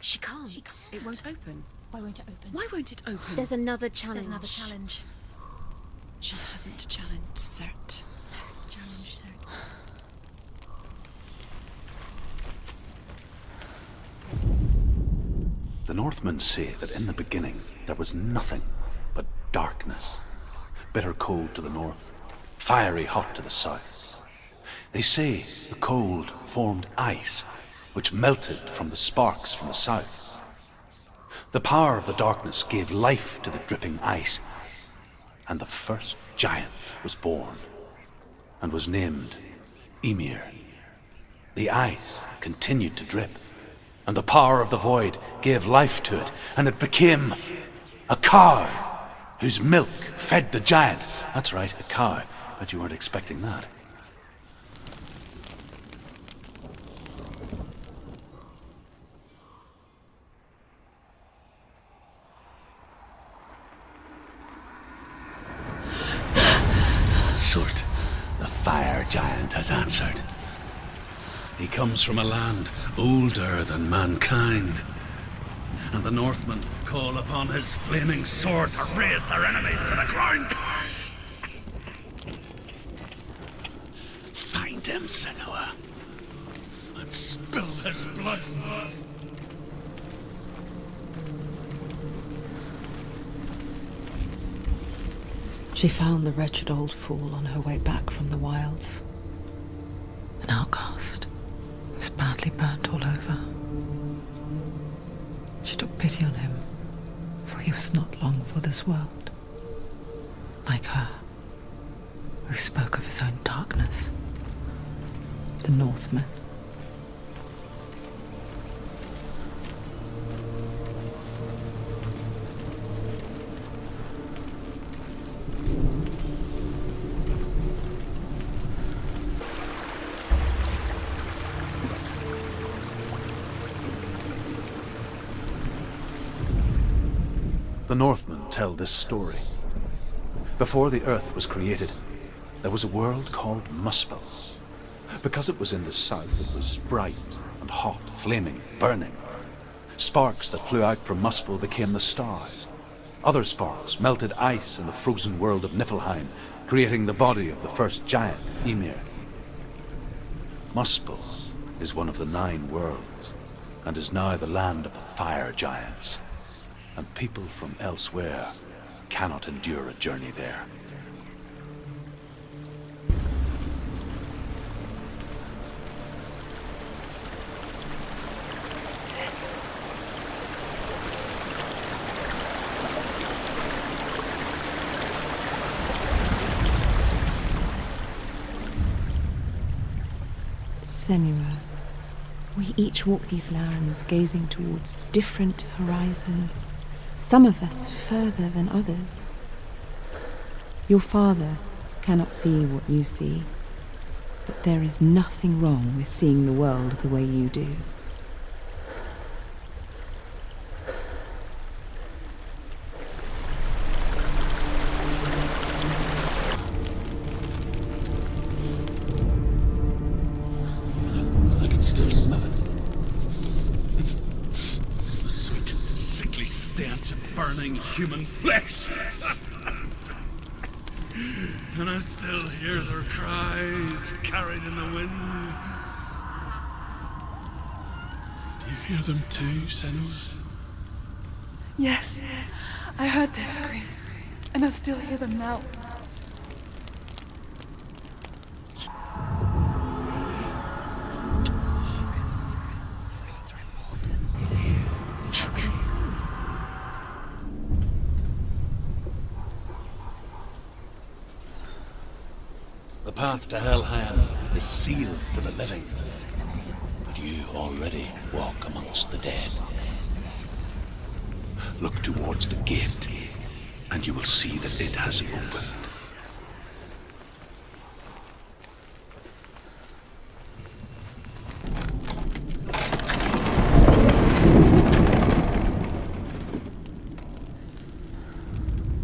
She can't. It won't open. Why won't it open? Why won't it open? There's another challenge. She hasn't challenged Surt. Challenge Surt. The Northmen say that in the beginning there was nothing but darkness. Bitter cold to the north, fiery hot to the south. They say the cold formed ice, which melted from the sparks from the south. The power of the darkness gave life to the dripping ice, and the first giant was born, and was named Ymir. The ice continued to drip, and the power of the void gave life to it, and it became a cow, whose milk fed the giant. That's right, a cow. Bet you weren't expecting that. Surt, the fire giant, has answered. He comes from a land older than mankind, and the Northmen call upon his flaming sword to raze their enemies to the ground. Find him, Senua, and spill his blood. She found the wretched old fool on her way back from the wilds. An outcast. He was badly burnt all over. She took pity on him, for he was not long for this world. Like her, who spoke of his own darkness. The Northmen. The Northmen tell this story. Before the earth was created, there was a world called Muspel. Because it was in the south, it was bright and hot, flaming, burning. Sparks that flew out from Muspel became the stars. Other sparks melted ice in the frozen world of Niflheim, creating the body of the first giant, Ymir. Muspel is one of the 9 worlds, and is now the land of the fire giants. And people from elsewhere cannot endure a journey there. Senua, we each walk these lands gazing towards different horizons. Some of us further than others. Your father cannot see what you see, but there is nothing wrong with seeing the world the way you do. I can still smell it. The sweet, sickly stench of burning human flesh. And I still hear their cries carried in the wind. Do you hear them too, Senua? Yes, I heard their screams, and I still hear them now. The path to Helheim is sealed to the living, but you already walk amongst the dead. Look towards the gate, and you will see that it has opened.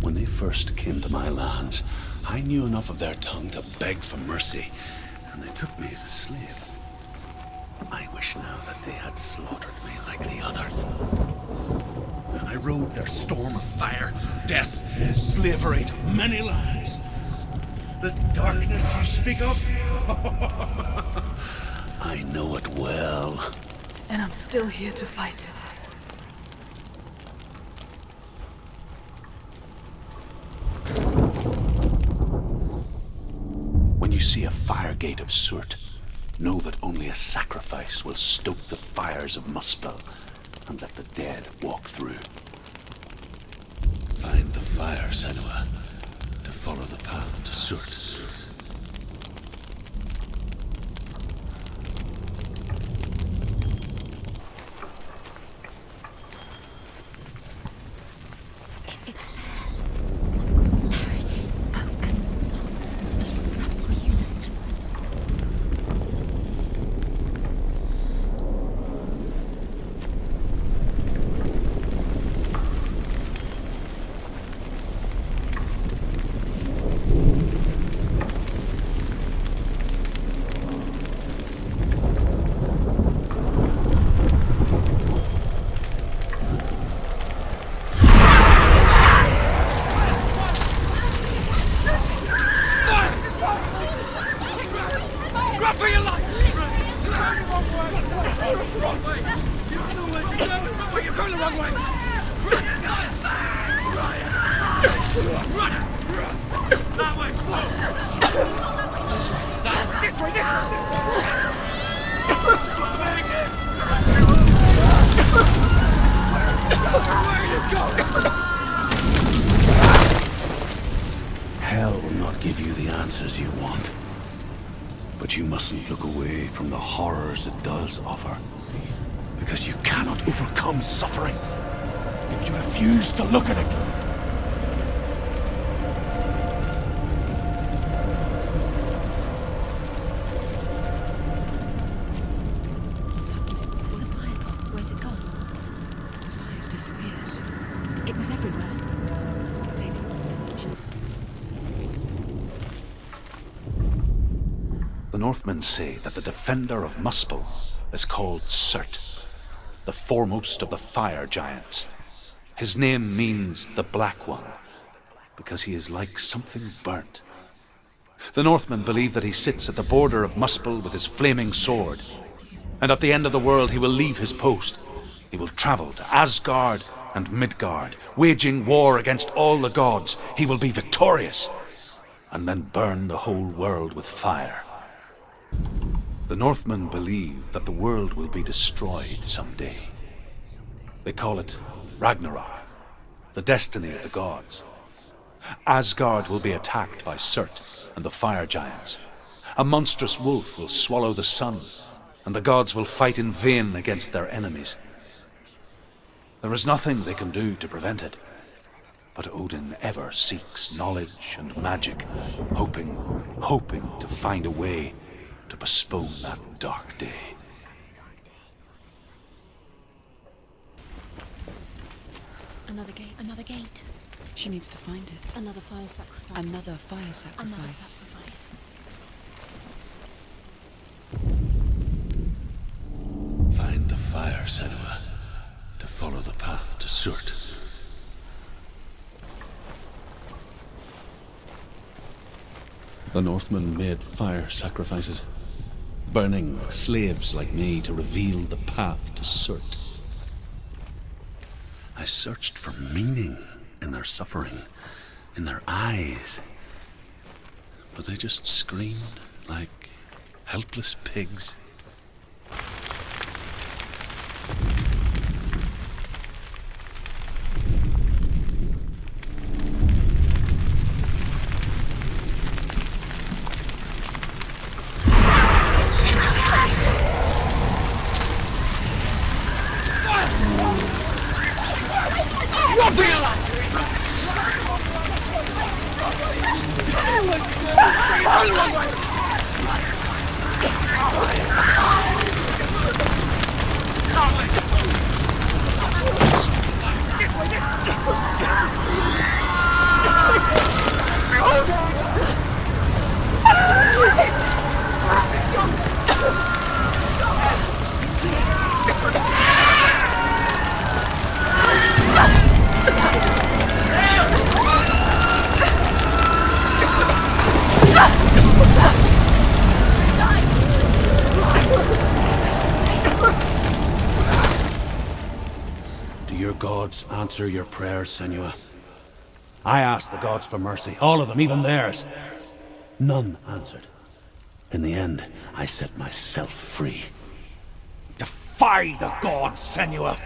When they first came to my lands, I knew enough of their tongue to beg for mercy, and they took me as a slave. I wish now that they had slaughtered me like the others. poured their storm of fire, death, and slavery to many lands. This darkness you speak of, I know it well. And I'm still here to fight it. When you see a fire gate of Surt, know that only a sacrifice will stoke the fires of Muspel and let the dead walk through. Find the fire, Senua, to follow the path to Surt. It's there. There it is. Focus. Continue the sound. Hell will not give you the answers you want. But you mustn't look away from the horrors it does offer. Because you cannot overcome suffering if you refuse to look at it. What's happening? Has the fire gone? Where's it gone? The fire's disappeared. It was everywhere. Maybe it was the The Northmen say that the defender of Muspel is called Surt, the foremost of the fire giants. His name means the Black One, because he is like something burnt. The Northmen believe that he sits at the border of Muspel with his flaming sword, and at the end of the world he will leave his post. He will travel to Asgard and Midgard, waging war against all the gods. He will be victorious, and then burn the whole world with fire. The Northmen believe that the world will be destroyed someday. They call it Ragnarok, the destiny of the gods. Asgard will be attacked by Surt and the fire giants. A monstrous wolf will swallow the sun, and the gods will fight in vain against their enemies. There is nothing they can do to prevent it, but Odin ever seeks knowledge and magic, hoping to find a way to postpone that dark day. Another gate. Another gate. She needs to find it. Another fire sacrifice. Another fire sacrifice. Another sacrifice. Find the fire, Senua, to follow the path to Surt. The Northmen made fire sacrifices, burning slaves like me to reveal the path to Surt. I searched for meaning in their suffering, in their eyes, but they just screamed like helpless pigs. your gods answer your prayers, Senua? I asked the gods for mercy, all of them, even theirs. None answered. In the end, I set myself free. Defy the gods, Senua!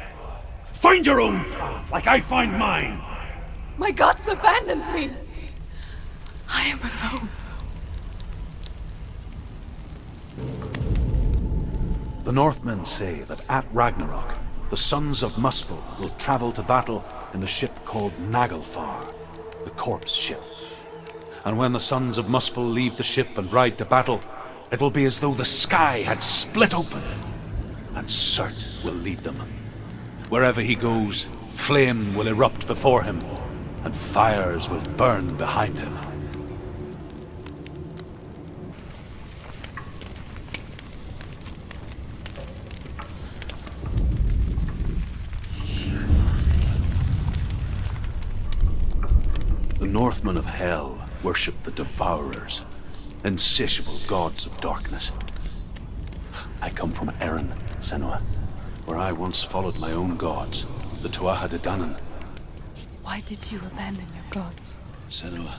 Find your own path, like I find mine! My gods abandoned me! I am alone. The Northmen say that at Ragnarok, the sons of Muspel will travel to battle in the ship called Naglfar, the corpse ship. And when the sons of Muspel leave the ship and ride to battle, it will be as though the sky had split open, and Surt will lead them. Wherever he goes, flame will erupt before him, and fires will burn behind him. The Northmen of Hell worship the Devourers, insatiable gods of darkness. I come from Erin, Senua, where I once followed my own gods, the Tuatha De Danann. Why did you abandon your gods? Senua,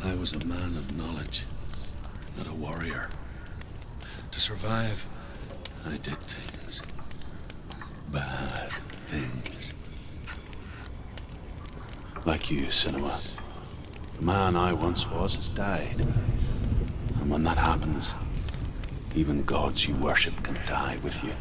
I was a man of knowledge, not a warrior. To survive, I did things. Bad things. Like you, Senua. The man I once was has died. And when that happens, even gods you worship can die with you.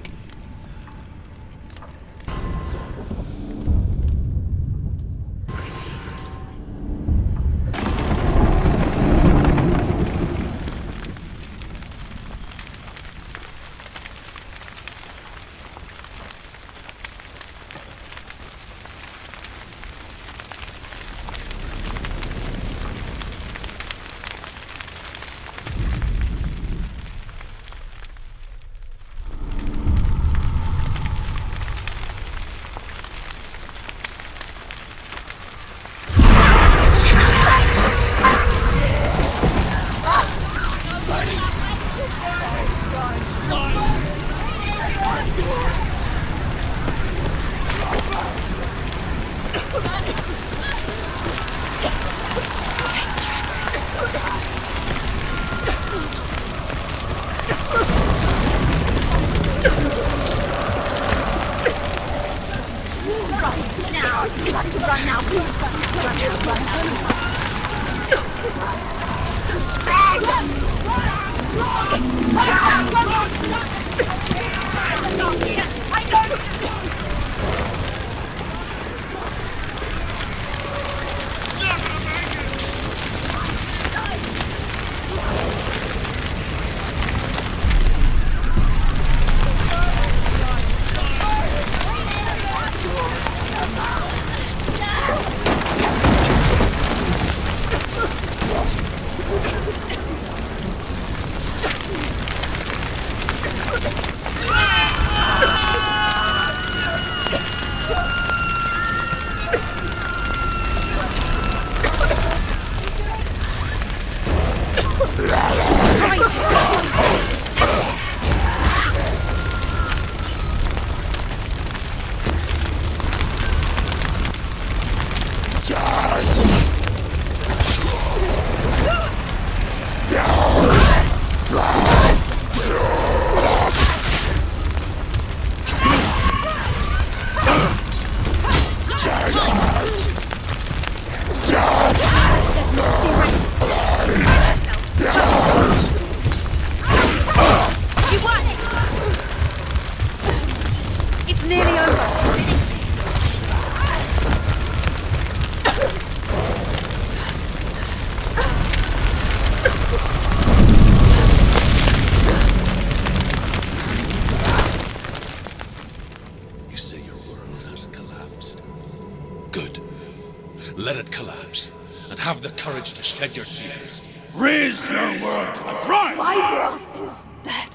Let it collapse, and have the courage to shed your tears. Raise your world to the ground! My world is dead.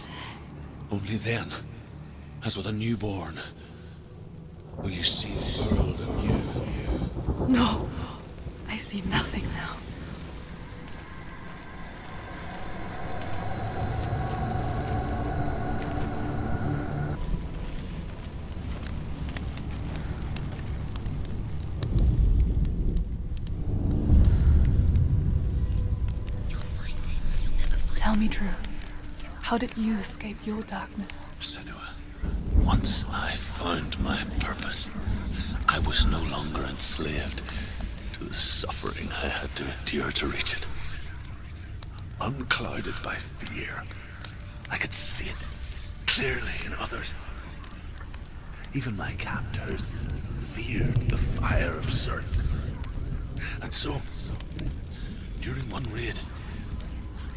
Only then, as with a newborn, will you see the world anew. No, I see nothing now. me truth. How did you escape your darkness? Senua, once I found my purpose, I was no longer enslaved to the suffering I had to endure to reach it. Unclouded by fear, I could see it clearly in others. Even my captors feared the fire of Surt. And so, during one raid,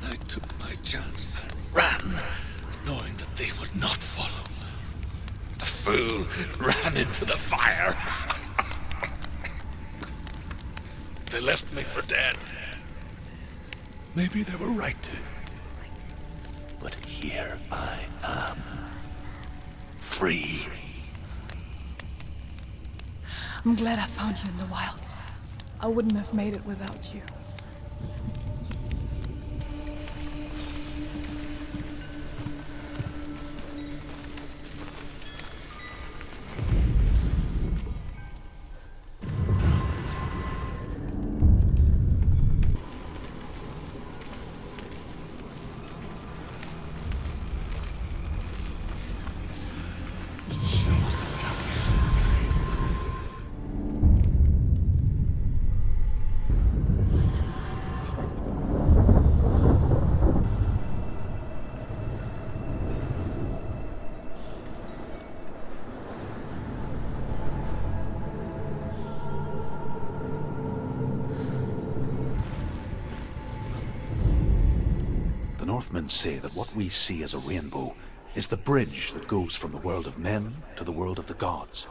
I took my chance and ran, knowing that they would not follow. The fool ran into the fire. They left me for dead. Maybe they were right to. But here I am. Free. I'm glad I found you in the wilds. I wouldn't have made it without you. The Northmen say that what we see as a rainbow is the bridge that goes from the world of men to the world of the gods.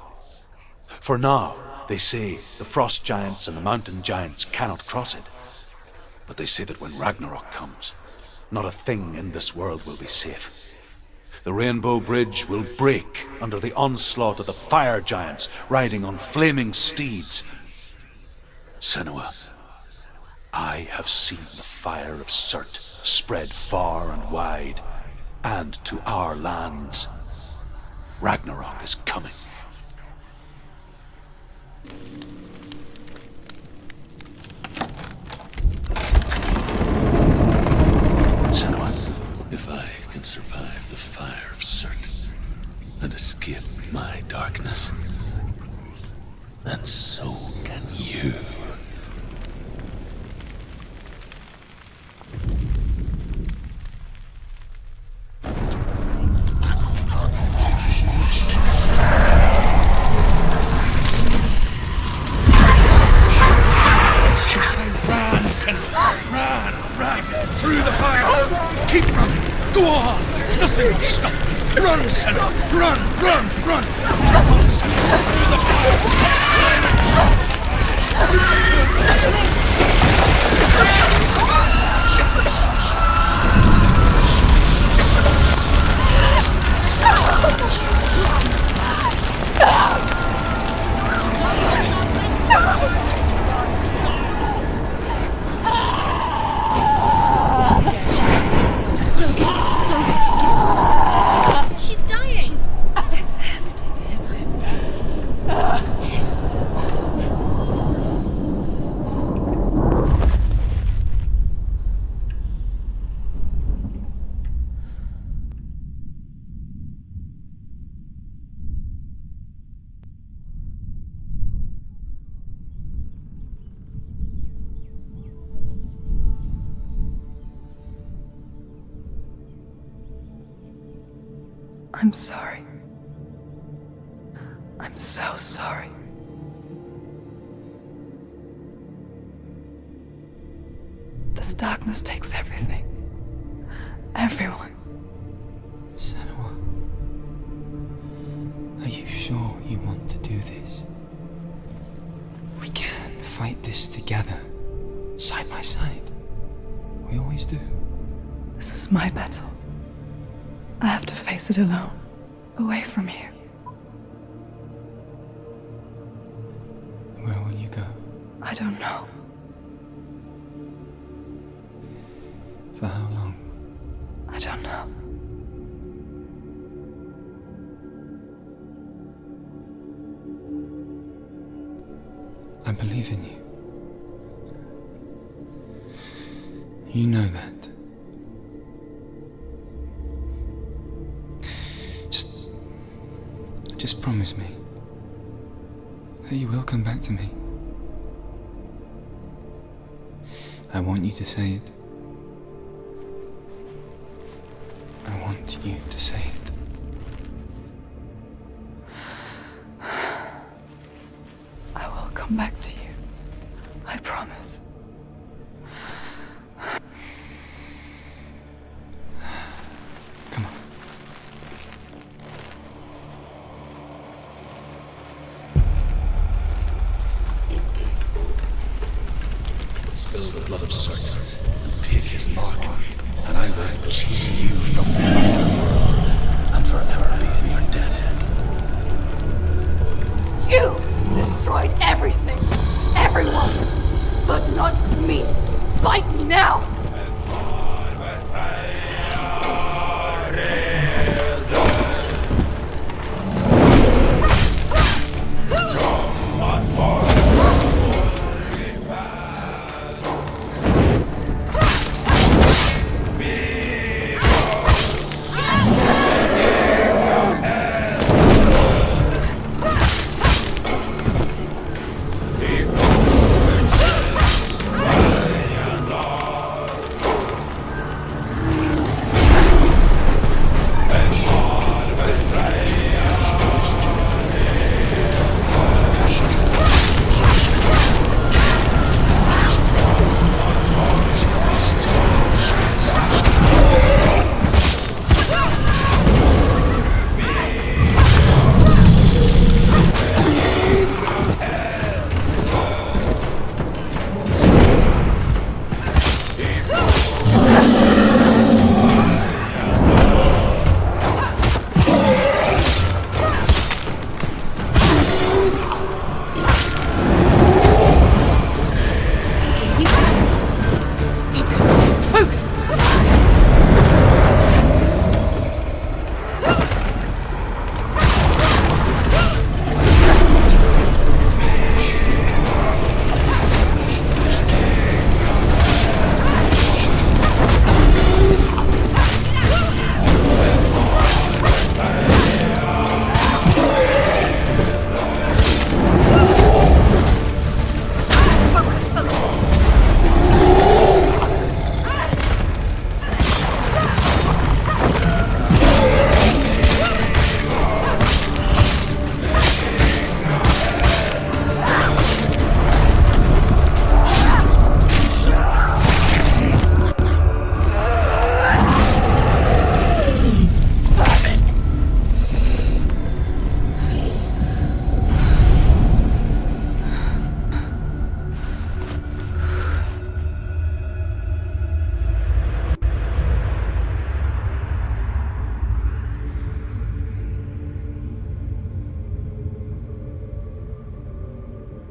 For now, they say, the frost giants and the mountain giants cannot cross it. But they say that when Ragnarok comes, not a thing in this world will be safe. The rainbow bridge will break under the onslaught of the fire giants riding on flaming steeds. Senua, I have seen the fire of Surt spread far and wide, and to our lands. Ragnarok is coming. Senua, if I can survive the fire of Surt and escape my darkness, then so can you. Run through the fire. Keep running. Go on. Nothing will stop me. Run, Senua. Run. Come on, Senua. Through the fire. She's dying! It's empty. I'm sorry. I'm so sorry. This darkness takes everything. Everyone. Senua, are you sure you want to do this? We can fight this together, side by side. We always do. This is my battle. I have to face it alone, away from you. Where will you go? I don't know. For how long? I don't know. I believe in you. You know that. Just promise me that you will come back to me. I want you to say it. I want you to say it. I will come back to you. I promise. Come on. Spill the blood of Surt and take his mark, and I will cheer you from the world and forever be in your debt. You destroyed everything, everyone, but not me. Bite me now.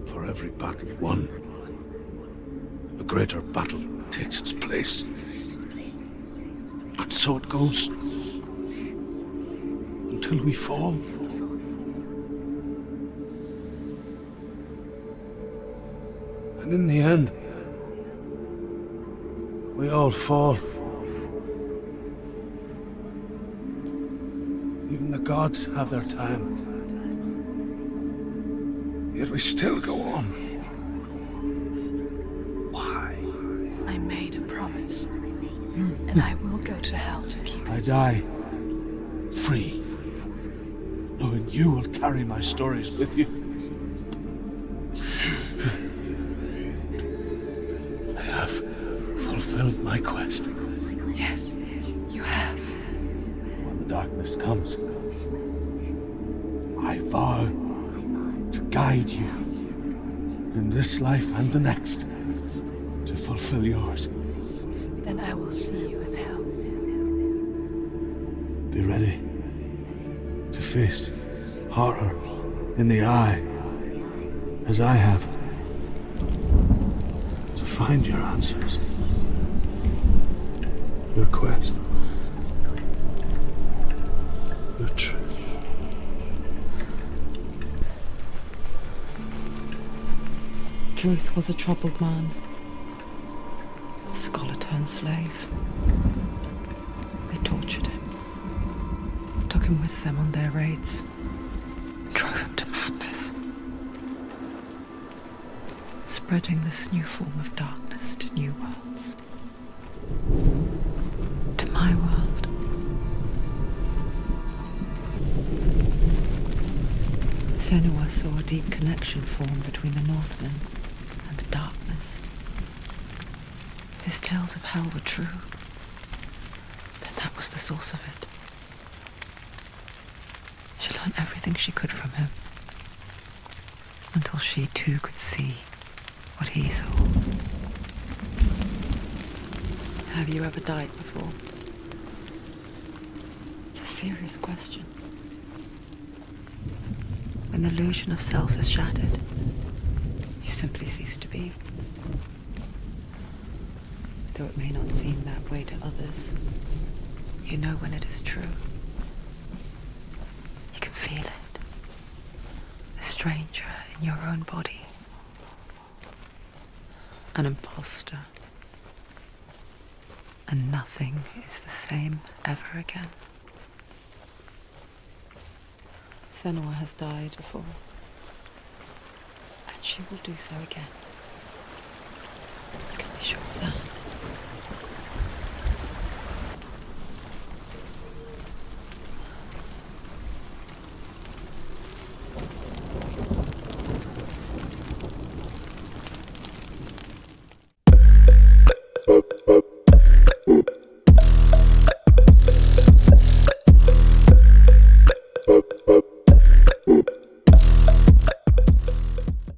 For every battle won, a greater battle takes its place. And so it goes. Until we fall. And in the end, we all fall. Even the gods have their time. Yet we still go on. Why? I made a promise, and I will go to hell to keep it. I die free, knowing you will carry my stories with you. I have fulfilled my quest. Yes, you have. When the darkness comes, I vow to guide you in this life and the next to fulfill yours. Then I will see you in hell. Be ready to face horror in the eye, as I have, to find your answers, your quest, your truth. Truth was a troubled man, a scholar turned slave. They tortured him, took him with them on their raids. spreading this new form of darkness to new worlds. To my world. Senua saw a deep connection form between the Northmen and the darkness. His tales of hell were true. Then that was the source of it. She learned everything she could from him, until she too could see what he saw. Have you ever died before? It's a serious question. When the illusion of self is shattered, you simply cease to be. Though it may not seem that way to others, you know when it is true. You can feel it. A stranger in your own body. An imposter. And nothing is the same ever again. Senua has died before, and she will do so again. You can be sure of that.